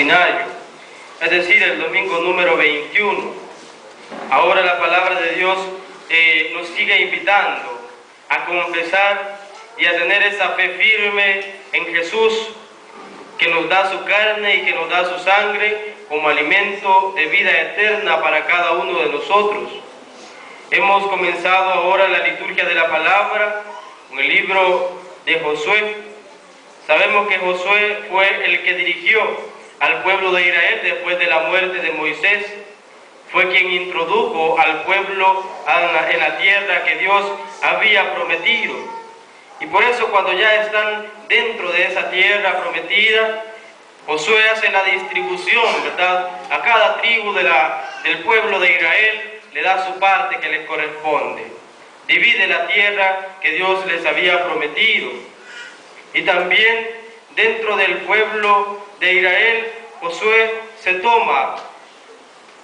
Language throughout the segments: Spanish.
extraordinario, es decir, el domingo número 21. Ahora la palabra de Dios nos sigue invitando a confesar y a tener esa fe firme en Jesús, que nos da su carne y que nos da su sangre como alimento de vida eterna para cada uno de nosotros. Hemos comenzado ahora la liturgia de la palabra con el libro de Josué. Sabemos que Josué fue el que dirigió al pueblo de Israel después de la muerte de Moisés. Fue quien introdujo al pueblo en la tierra que Dios había prometido. Y por eso cuando ya están dentro de esa tierra prometida, Josué hace la distribución, ¿verdad? A cada tribu del pueblo de Israel le da su parte que les corresponde. Divide la tierra que Dios les había prometido. Y también dentro del pueblo de Israel, Josué se toma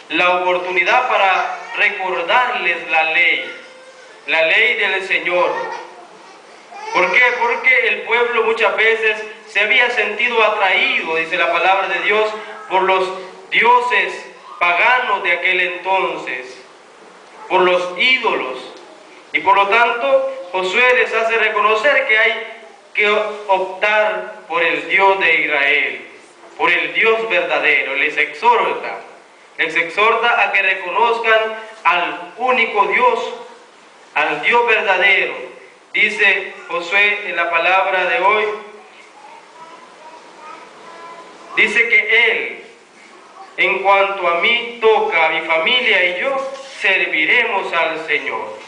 la oportunidad para recordarles la ley del Señor. ¿Por qué? Porque el pueblo muchas veces se había sentido atraído, dice la palabra de Dios, por los dioses paganos de aquel entonces, por los ídolos. Y por lo tanto, Josué les hace reconocer que hay que optar por el Dios de Israel, por el Dios verdadero. Les exhorta a que reconozcan al único Dios, al Dios verdadero. Dice Josué en la palabra de hoy, dice que Él, en cuanto a mí toca, a mi familia y yo, serviremos al Señor.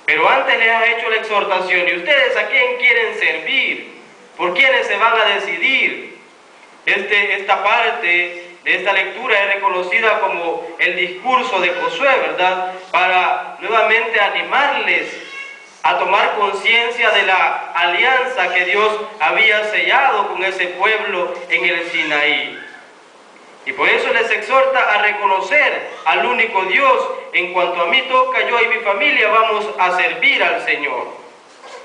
Pero antes les ha hecho la exhortación, ¿y ustedes a quién quieren servir? ¿Por quiénes se van a decidir? Esta parte de esta lectura es reconocida como el discurso de Josué, ¿verdad? Para nuevamente animarles a tomar conciencia de la alianza que Dios había sellado con ese pueblo en el Sinaí. Y por eso les exhorta a reconocer al único Dios. En cuanto a mí toca, yo y mi familia vamos a servir al Señor.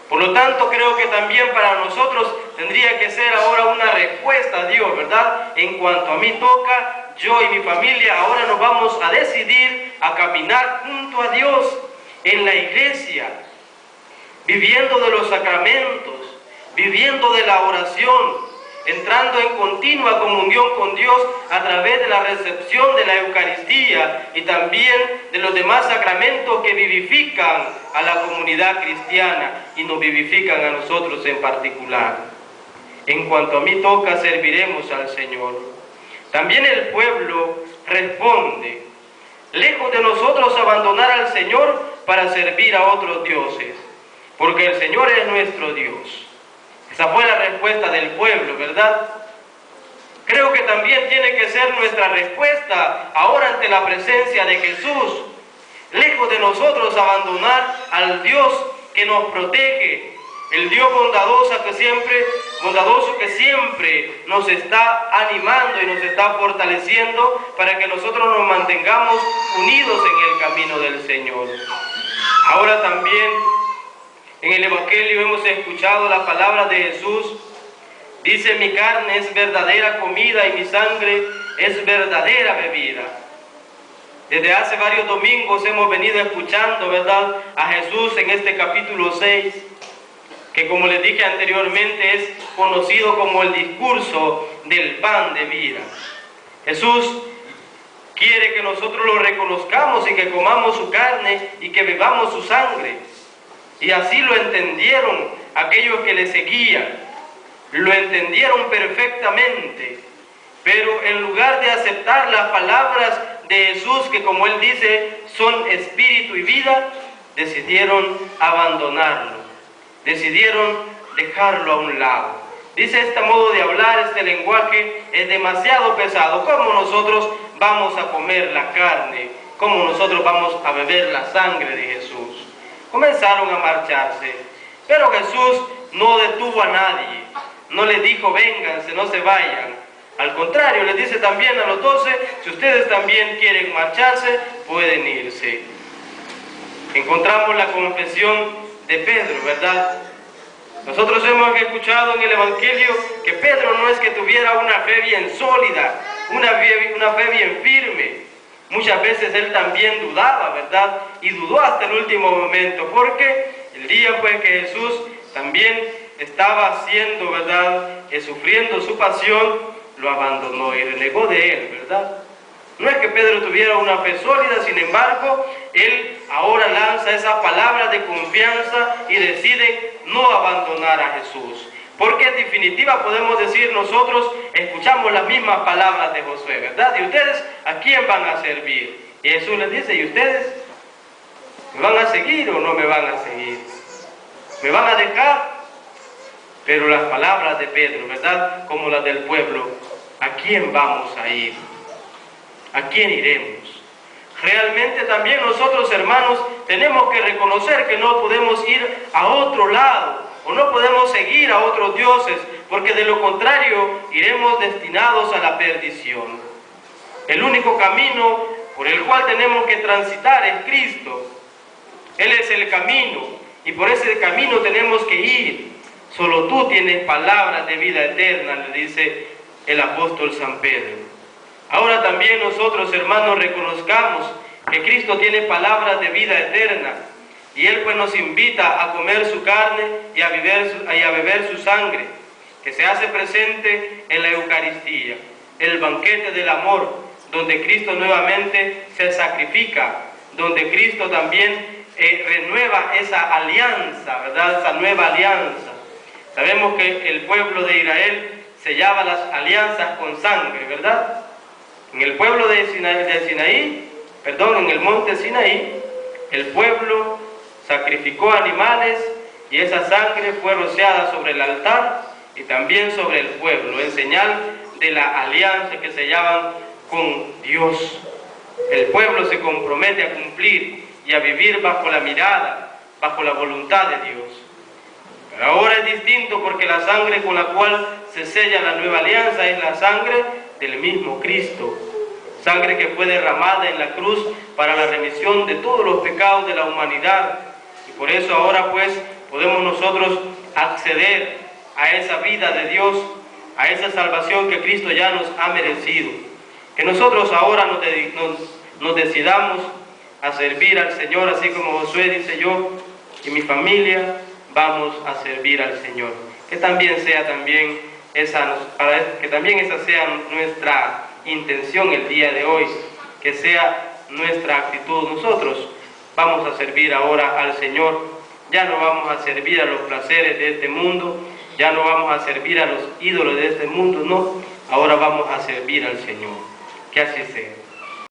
Por lo tanto, creo que también para nosotros tendría que ser ahora una respuesta a Dios, ¿verdad? En cuanto a mí toca, yo y mi familia ahora nos vamos a decidir a caminar junto a Dios en la iglesia, viviendo de los sacramentos, viviendo de la oración, entrando en continua comunión con Dios a través de la recepción de la Eucaristía y también de los demás sacramentos que vivifican a la comunidad cristiana y nos vivifican a nosotros en particular. En cuanto a mí toca, serviremos al Señor. También el pueblo responde, lejos de nosotros abandonar al Señor para servir a otros dioses, porque el Señor es nuestro Dios. Esa fue la respuesta del pueblo, ¿verdad? Creo que también tiene que ser nuestra respuesta ahora ante la presencia de Jesús. Lejos de nosotros abandonar al Dios que nos protege, el Dios bondadoso que siempre nos está animando y nos está fortaleciendo para que nosotros nos mantengamos unidos en el camino del Señor. Ahora también en el Evangelio hemos escuchado la palabra de Jesús. Dice, mi carne es verdadera comida y mi sangre es verdadera bebida. Desde hace varios domingos hemos venido escuchando, ¿verdad?, a Jesús en este capítulo 6, que como les dije anteriormente es conocido como el discurso del pan de vida. Jesús quiere que nosotros lo reconozcamos y que comamos su carne y que bebamos su sangre. Y así lo entendieron aquellos que le seguían, lo entendieron perfectamente, pero en lugar de aceptar las palabras de Jesús, que como él dice, son espíritu y vida, decidieron abandonarlo, decidieron dejarlo a un lado. Dice, este modo de hablar, este lenguaje es demasiado pesado. ¿Cómo nosotros vamos a comer la carne? ¿Cómo nosotros vamos a beber la sangre de Jesús? Comenzaron a marcharse, pero Jesús no detuvo a nadie, no les dijo vénganse, no se vayan. Al contrario, les dice también a los 12, si ustedes también quieren marcharse, pueden irse. Encontramos la confesión de Pedro, ¿verdad? Nosotros hemos escuchado en el Evangelio que Pedro no es que tuviera una fe bien sólida, una fe bien firme. Muchas veces él también dudaba, ¿verdad? Y dudó hasta el último momento, porque el día pues que Jesús también estaba haciendo, ¿verdad? Sufriendo su pasión, lo abandonó y renegó de él, ¿verdad? No es que Pedro tuviera una fe sólida, sin embargo, él ahora lanza esas palabras de confianza y decide no abandonar a Jesús. Porque en definitiva podemos decir nosotros, escuchamos las mismas palabras de Josué, ¿verdad? ¿Y ustedes a quién van a servir? Y Jesús les dice, ¿y ustedes me van a seguir o no me van a seguir? ¿Me van a dejar? Pero las palabras de Pedro, ¿verdad? Como las del pueblo, ¿a quién vamos a ir? ¿A quién iremos? Realmente también nosotros, hermanos, tenemos que reconocer que no podemos ir a otro lado o no podemos seguir a otros dioses, porque de lo contrario iremos destinados a la perdición. El único camino por el cual tenemos que transitar es Cristo. Él es el camino y por ese camino tenemos que ir. Solo tú tienes palabras de vida eterna, le dice el apóstol San Pedro. Ahora también nosotros, hermanos, reconozcamos que Cristo tiene palabras de vida eterna y Él pues nos invita a comer su carne y a beber su sangre, que se hace presente en la Eucaristía, el banquete del amor, donde Cristo nuevamente se sacrifica, donde Cristo también renueva esa alianza, ¿verdad? Esa nueva alianza. Sabemos que el pueblo de Israel sellaba las alianzas con sangre, ¿verdad? En el pueblo en el monte Sinaí, el pueblo sacrificó animales y esa sangre fue rociada sobre el altar y también sobre el pueblo, en señal de la alianza que sellaban con Dios. El pueblo se compromete a cumplir y a vivir bajo la mirada, bajo la voluntad de Dios. Pero ahora es distinto porque la sangre con la cual se sella la nueva alianza es la sangre del mismo Cristo. Sangre que fue derramada en la cruz para la remisión de todos los pecados de la humanidad. Y por eso ahora pues podemos nosotros acceder a esa vida de Dios, a esa salvación que Cristo ya nos ha merecido. Que nosotros ahora nos decidamos a servir al Señor, así como Josué dice: yo y mi familia vamos a servir al Señor. Que también esa sea nuestra intención el día de hoy, que sea nuestra actitud. Nosotros vamos a servir ahora al Señor, ya no vamos a servir a los placeres de este mundo, ya no vamos a servir a los ídolos de este mundo, no, ahora vamos a servir al Señor. Que así sea.